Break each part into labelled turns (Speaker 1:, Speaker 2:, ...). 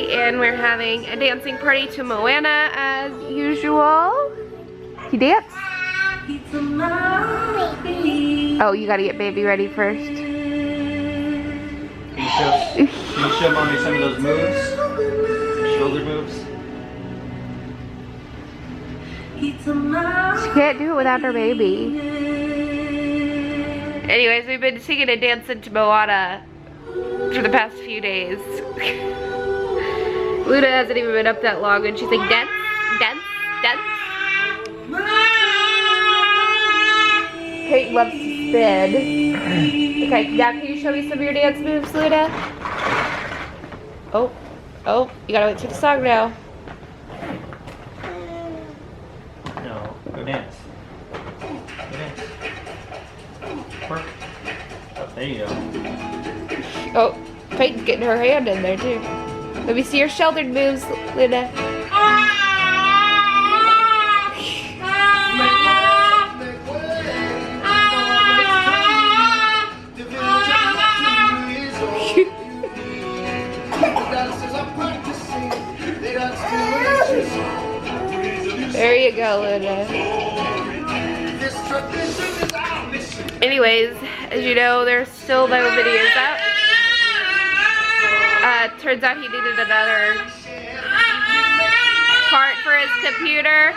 Speaker 1: Friday, and we're having a dancing party to Moana as usual. You dance? Oh, you gotta get baby ready first.
Speaker 2: Can you show mommy some of those moves? Shoulder moves?
Speaker 1: She can't do it without her baby. Anyways, we've been singing and dancing to Moana for the past few days. Luna hasn't even been up that long and she's like, dance, dance, dance. Kate loves to spin. Okay, now can you show me some of your dance moves, Luna? Oh, you gotta wait to the song now.
Speaker 2: No, go dance. Go dance. Work. Oh, there you go.
Speaker 1: Oh, Peyton's getting her hand in there too. Let me see your shouldered moves, Luna. There you go, Luna. Anyways, as you know, there's still no videos up. Turns out he needed another part for his computer.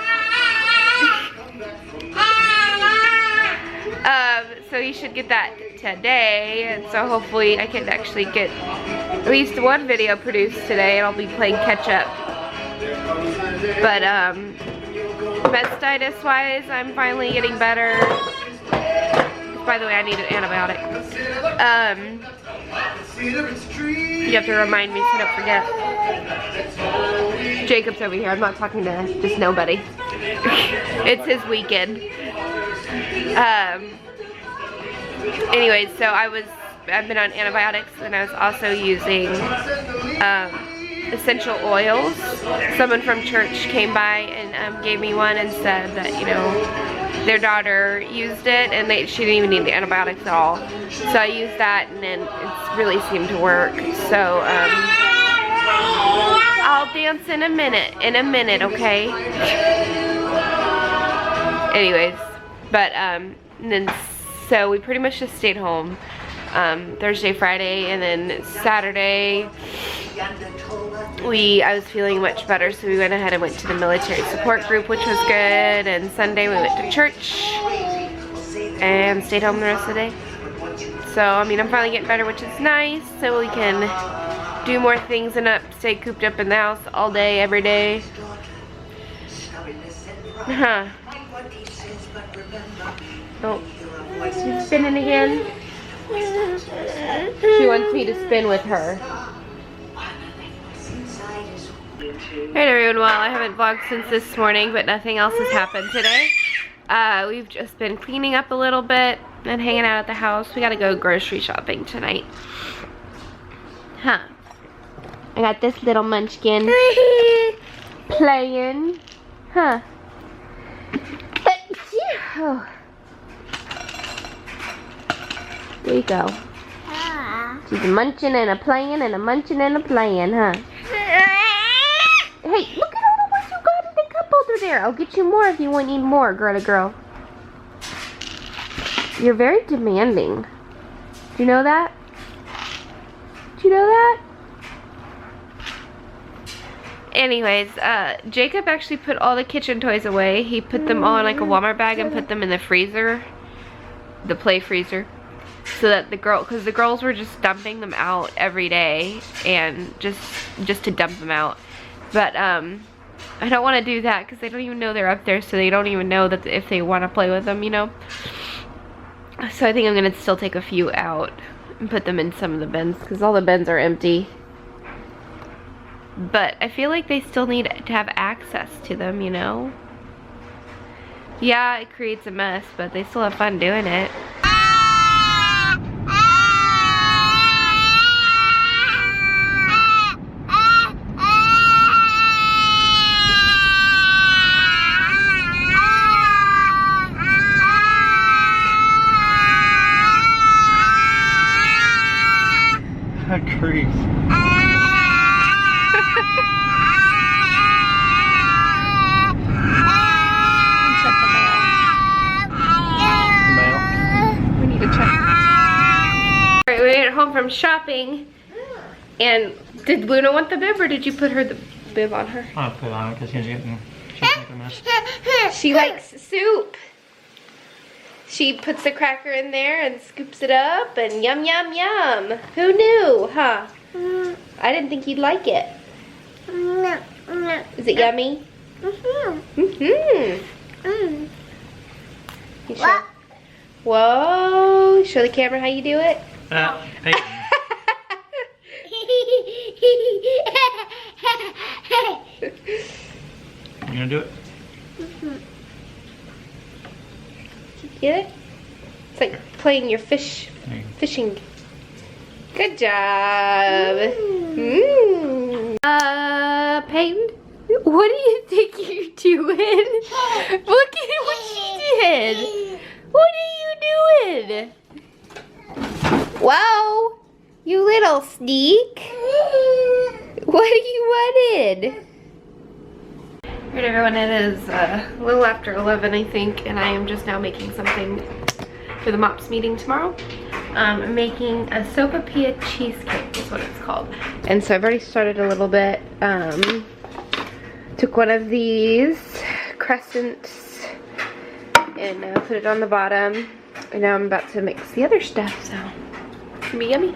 Speaker 1: So he should get that today, and so hopefully I can actually get at least one video produced today, and I'll be playing catch up. But mastitis wise, I'm finally getting better. By the way, I need an antibiotic. You have to remind me so I don't forget. Jacob's over here. I'm not talking to just nobody. It's his weekend. Anyways, so I've been on antibiotics, and I was also using essential oils. Someone from church came by and gave me one and said that, you know, their daughter used it and she didn't even need the antibiotics at all. So I used that, and then it's really seemed to work. So I'll dance in a minute, okay? Anyways, but then so we pretty much just stayed home Thursday, Friday, and then Saturday I was feeling much better, so we went ahead and went to the military support group, which was good, and Sunday we went to church and stayed home the rest of the day. So, I mean, I'm finally getting better, which is nice, so we can do more things and not stay cooped up in the house all day, every day. Oh, she's spinning again. She wants me to spin with her. Alright everyone, well, I haven't vlogged since this morning, but nothing else has happened today. We've just been cleaning up a little bit and hanging out at the house. We gotta go grocery shopping tonight. I got this little munchkin playing. Oh. There you go. She's munching and a playing and a munching and a playing, huh? Hey, look at all the ones you got in the cup over there. I'll get you more if you need more, girl. You're very demanding. Do you know that? Do you know that? Anyways, Jacob actually put all the kitchen toys away. He put them all in like a Walmart bag and put them in the freezer. The play freezer. So that because the girls were just dumping them out every day, and just to dump them out. But I don't want to do that because they don't even know they're up there, so they don't even know that if they want to play with them, you know. So I think I'm gonna still take a few out and put them in some of the bins because all the bins are empty. But I feel like they still need to have access to them, you know. Yeah, it creates a mess, but they still have fun doing it.
Speaker 2: Grief.
Speaker 1: from shopping. And did Luna want the bib, or did you put her the bib on her?
Speaker 2: I'll put it on because she's making a mess.
Speaker 1: She likes soup. She puts the cracker in there and scoops it up and yum, yum, yum. Who knew, huh? I didn't think you'd like it. Is it yummy? You show. Whoa, show the camera how you do it.
Speaker 2: Peyton. You gonna do it?
Speaker 1: Get it? It's like playing your fishing. Good job. Peyton, what do you think you're doing? Look at what she did. What are you doing? Wow, you little sneak. What do you wanted? Alright everyone, it is a little after 11 I think, and I am just now making something for the MOPS meeting tomorrow. I'm making a sopapilla cheesecake is what it's called. And so I've already started a little bit. Took one of these crescents and put it on the bottom. And now I'm about to mix the other stuff, so it's gonna be yummy.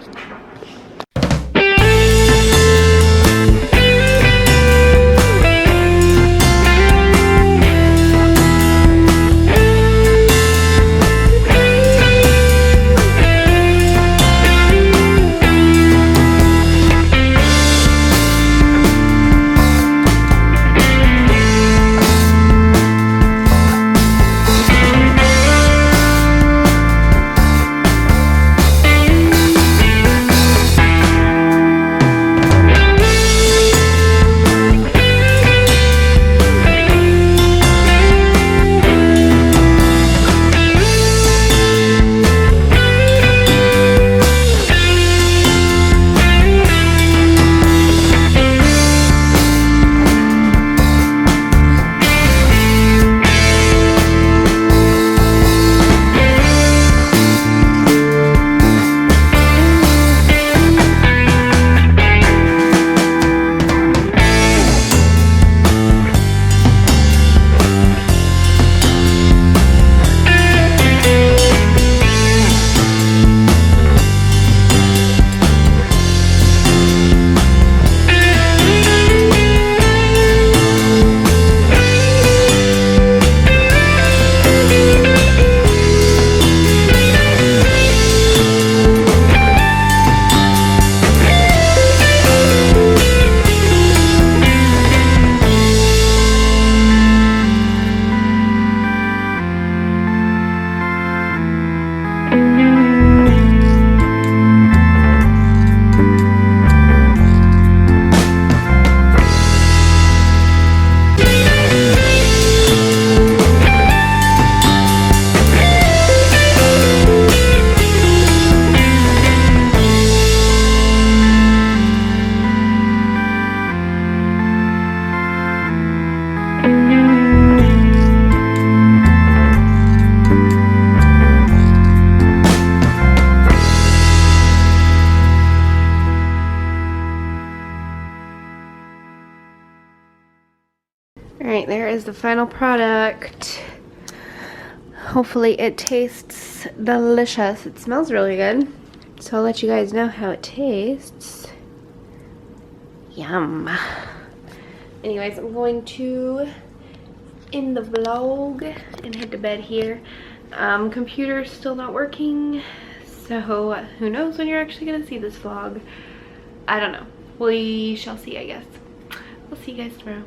Speaker 1: Alright, there is the final product. Hopefully it tastes delicious. It smells really good. So I'll let you guys know how it tastes. Yum. Anyways, I'm going to end the vlog and head to bed here. Computer's still not working, so who knows when you're actually gonna see this vlog. I don't know. We shall see, I guess. We'll see you guys tomorrow.